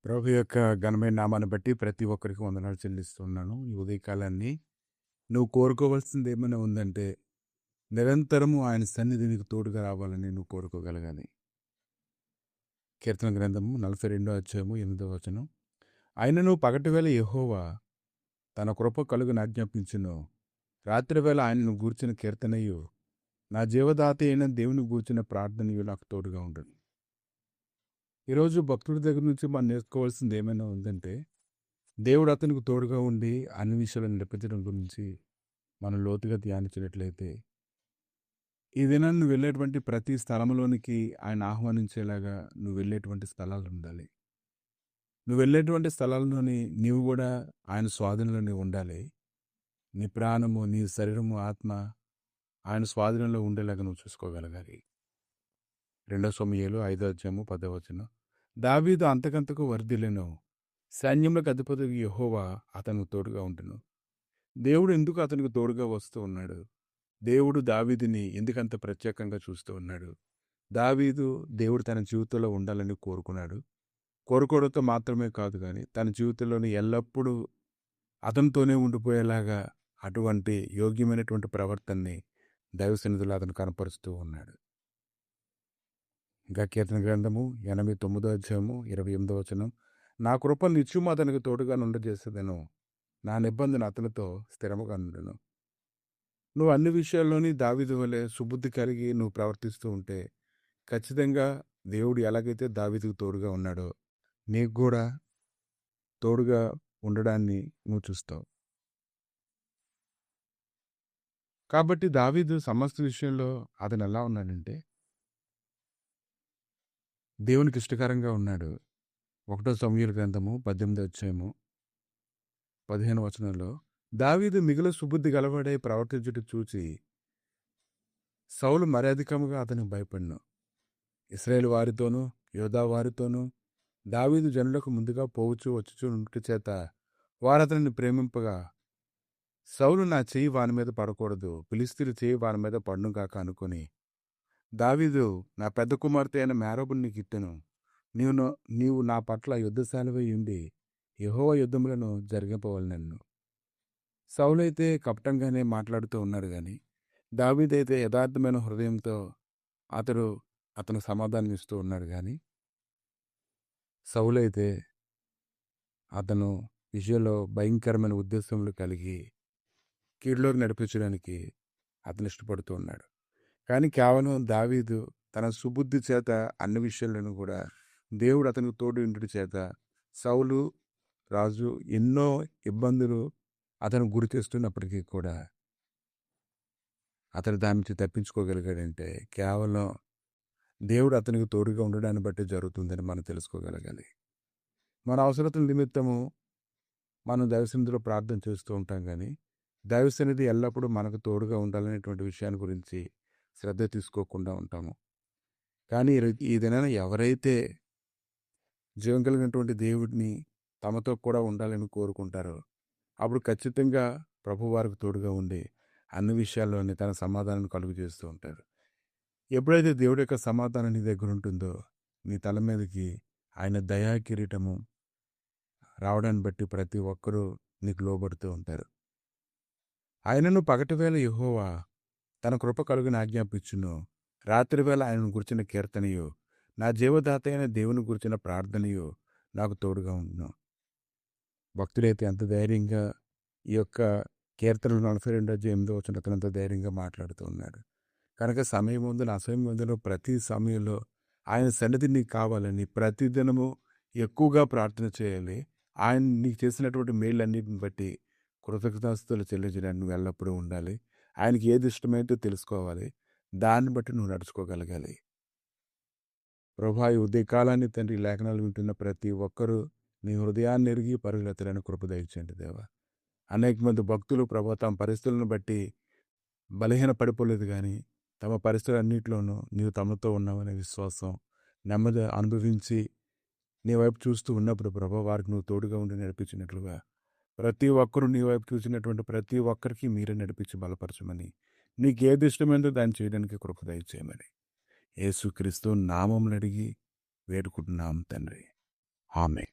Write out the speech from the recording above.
ప్రభు యొక్క ఘనమైన నామాన్ని బట్టి ప్రతి ఒక్కరికి వందనాలు చెల్లిస్తున్నాను. ఈ ఉదయకాలాన్ని నువ్వు కోరుకోవాల్సింది ఏమైనా ఉందంటే, నిరంతరము ఆయన సన్నిధి నీకు తోడుగా రావాలని నువ్వు కోరుకోగలగాలి. కీర్తన గ్రంథము 42 అధ్యాయము 8 వచనం. ఆయనను పగటివేళ యెహోవా తన కృప కలుగును ఆజ్ఞాపించును. రాత్రివేళ ఆయనను గూర్చిన కీర్తనయు, నా జీవదాత అయిన దేవుని గూర్చిన ప్రార్థనయు నాకు తోడుగా ఉండును. ఈరోజు భక్తుడి దగ్గర నుంచి మనం నేర్చుకోవాల్సింది ఏమైనా ఉందంటే, దేవుడు అతనికి తోడుగా ఉండి అన్ని విషయాలను నడిపించడం గురించి మనం లోతుగా ధ్యానించినట్లయితే, ఈ దినాన్ని నువ్వు వెళ్ళేటువంటి ప్రతి స్థలంలోనికి ఆయన ఆహ్వానించేలాగా నువ్వు వెళ్ళేటువంటి స్థలాలు ఉండాలి. నువ్వు వెళ్ళేటువంటి స్థలాల్లోని నీవు కూడా ఆయన స్వాధీనంలోనే ఉండాలి. నీ ప్రాణము, నీ శరీరము, ఆత్మ ఆయన స్వాధీనంలో ఉండేలాగా నువ్వు చూసుకోగలగాలి. 2 సమూయేలు 5 అధ్యాయము 10 వచనం. దావీదు అంతకంతకు వర్ధిల్లెను. సైన్యములకు అధిపతి యెహోవా అతనికి తోడుగా ఉండును. దేవుడు ఎందుకు అతనికి తోడుగా వస్తూ ఉన్నాడు? దేవుడు దావీదుని ఎందుకంత ప్రత్యేకంగా చూస్తూ ఉన్నాడు? దావీదు దేవుడు తన జీవితంలో ఉండాలని కోరుకున్నాడు. కోరుకోవడంతో మాత్రమే కాదు కానీ తన జీవితంలోని ఎల్లప్పుడూ అతనితోనే ఉండిపోయేలాగా అటువంటి యోగ్యమైనటువంటి ప్రవర్తనని దైవ సన్నిధిలో అతను కనపరుస్తూ ఉన్నాడు. ఇంకా కీర్తన గ్రంథము 89 అధ్యాయము 28 వచనం. నా కృప నిత్యము అతనికి తోడుగా నుండజేసేదను. నా నిబంధన అతనితో స్థిరముగా నుండును. నువ్వు అన్ని విషయాల్లోని దావీదు వలె సుబుద్ధి కలిగి నువ్వు ప్రవర్తిస్తూ ఉంటే ఖచ్చితంగా దేవుడు ఎలాగైతే దావీదుకు తోడుగా ఉన్నాడో నీకు కూడా తోడుగా ఉండడాన్ని నువ్వు చూస్తావు. కాబట్టి దావీదు సమస్త విషయంలో అతను ఎలా ఉన్నాడంటే దేవునికి ఇష్టకరంగా ఉన్నాడు. 1 సమూయేలు గ్రంథము 18 అధ్యాయము 15 వచనంలో, దావీదు మిగుల సుబుద్ధి గలవాడై ప్రవర్తించుట చూచి సౌలు మర్యాదికముగా అతనికి భయపడెను. ఇశ్రాయేలు వారితోనూ యోధా వారితోనూ దావీదు జనులకు ముందుగా పోవచ్చు వచ్చుచు ఉండుట చేత వారతనిని ప్రేమింపగా, సౌలు నా చెయ్యి వాని మీద పడకూడదు, ఫిలిష్తీయుల చెయ్యి వాని మీద పడును గాక అనుకుని, దావీదు నా పెద్ద కుమార్తె అయిన మేరబుని నీకు ఇత్తెను. నీవు నా పట్ల యుద్ధశాలివై ఉండి యెహోవా యుద్ధములను జరిగింపవలెనన్ను. సౌలైతే కపటంగానే మాట్లాడుతూ ఉన్నాడు కానీ దావీదైతే యథార్థమైన హృదయంతో అతను సమాధానం ఇస్తూ ఉన్నాడు కానీ సౌలైతే అతను విషయంలో భయంకరమైన ఉద్దేశములు కలిగి కీడులోకి నడిపించడానికి అతను ఇష్టపడుతూ ఉన్నాడు. కానీ కేవలం దావీదు తన సుబుద్ధి చేత అన్ని విషయాలను కూడా దేవుడు అతనికి తోడు ఉండుట చేత సౌలు రాజు ఎన్నో ఇబ్బందులు అతను గురి చేస్తున్నప్పటికీ కూడా అతను దాని నుంచి తప్పించుకోగలిగాడంటే కేవలం దేవుడు అతనికి తోడుగా ఉండడాన్ని బట్టి జరుగుతుందని మనం తెలుసుకోగలగాలి. మన అవసరతల నిమిత్తము మనం దైవసన్నిధిలో ప్రార్థన చేస్తూ ఉంటాం కానీ దైవసన్నిధి ఎల్లప్పుడూ మనకు తోడుగా ఉండాలనేటువంటి విషయాన్ని గురించి శ్రద్ధ తీసుకోకుండా ఉంటాము. కానీ ఈ దినాన ఎవరైతే జీవం కలిగినటువంటి దేవుడిని తమతో కూడా ఉండాలని కోరుకుంటారో అప్పుడు ఖచ్చితంగా ప్రభు వారికి తోడుగా ఉండి అన్ని విషయాల్లోని తన సమాధానాన్ని కలుగు చేస్తూ ఉంటారు. ఎప్పుడైతే దేవుడి యొక్క సమాధానం నీ దగ్గర ఉంటుందో నీ తల మీదకి ఆయన దయా కిరీటము రావడాన్ని బట్టి ప్రతి ఒక్కరూ నీకు లోబడుతూ ఉంటారు. ఆయనను పగటివేళ యెహోవా తన కృప కలుగుని ఆజ్ఞాపించును. రాత్రివేళ ఆయనను గుర్చిన కీర్తనయు, నా జీవదాత అయిన దేవుని గురించిన ప్రార్థనయు నాకు తోడుగా ఉండును. భక్తుడైతే ఎంత ధైర్యంగా ఈ యొక్క కీర్తనలు 42 వచ్చిన అతను అంత ధైర్యంగా మాట్లాడుతూ ఉన్నాడు. కనుక సమయం ముందు అసమయం ముందులో ప్రతి సమయంలో ఆయన సన్నిధి నీకు కావాలని ప్రతిదినము ఎక్కువగా ప్రార్థన చేయాలి. ఆయన నీకు చేసినటువంటి మేళ్ళన్నిటిని బట్టి కృతజ్ఞతాస్తుతులు చెల్లించడానికి నువ్వు ఎల్లప్పుడూ ఉండాలి. ఆయనకి ఏది ఇష్టమైతే తెలుసుకోవాలి. దాన్ని బట్టి నువ్వు నడుచుకోగలగాలి. ప్రభా ఈ ఉదయకాలాన్ని తండ్రి లేఖనాలు వింటున్న ప్రతి ఒక్కరూ నీ హృదయాన్ని ఎరిగి పరుగులెత్తడానికి కృప దయచేయండి దేవా. అనేక మంది భక్తులు ప్రభా తమ పరిస్థితులను బట్టి బలహీన పడిపోలేదు కానీ తమ పరిస్థితులన్నింటిలోనూ నీవు తమతో ఉన్నావనే విశ్వాసం నెమ్మది అనుభవించి నీ వైపు చూస్తూ ఉన్నప్పుడు ప్రభా వారికి నువ్వు తోడుగా ఉండి నడిపించినట్లుగా ప్రతి ఒక్కరూ నీ వైపు చూసినటువంటి ప్రతి ఒక్కరికి మీరే నడిపించి బలపరచమని, నీకు ఏది ఇష్టమైందో దాన్ని చేయడానికి కృప దయచేయమని యేసుక్రీస్తు నామమున అడిగి వేడుకుంటున్నాం తండ్రి. ఆమేన్.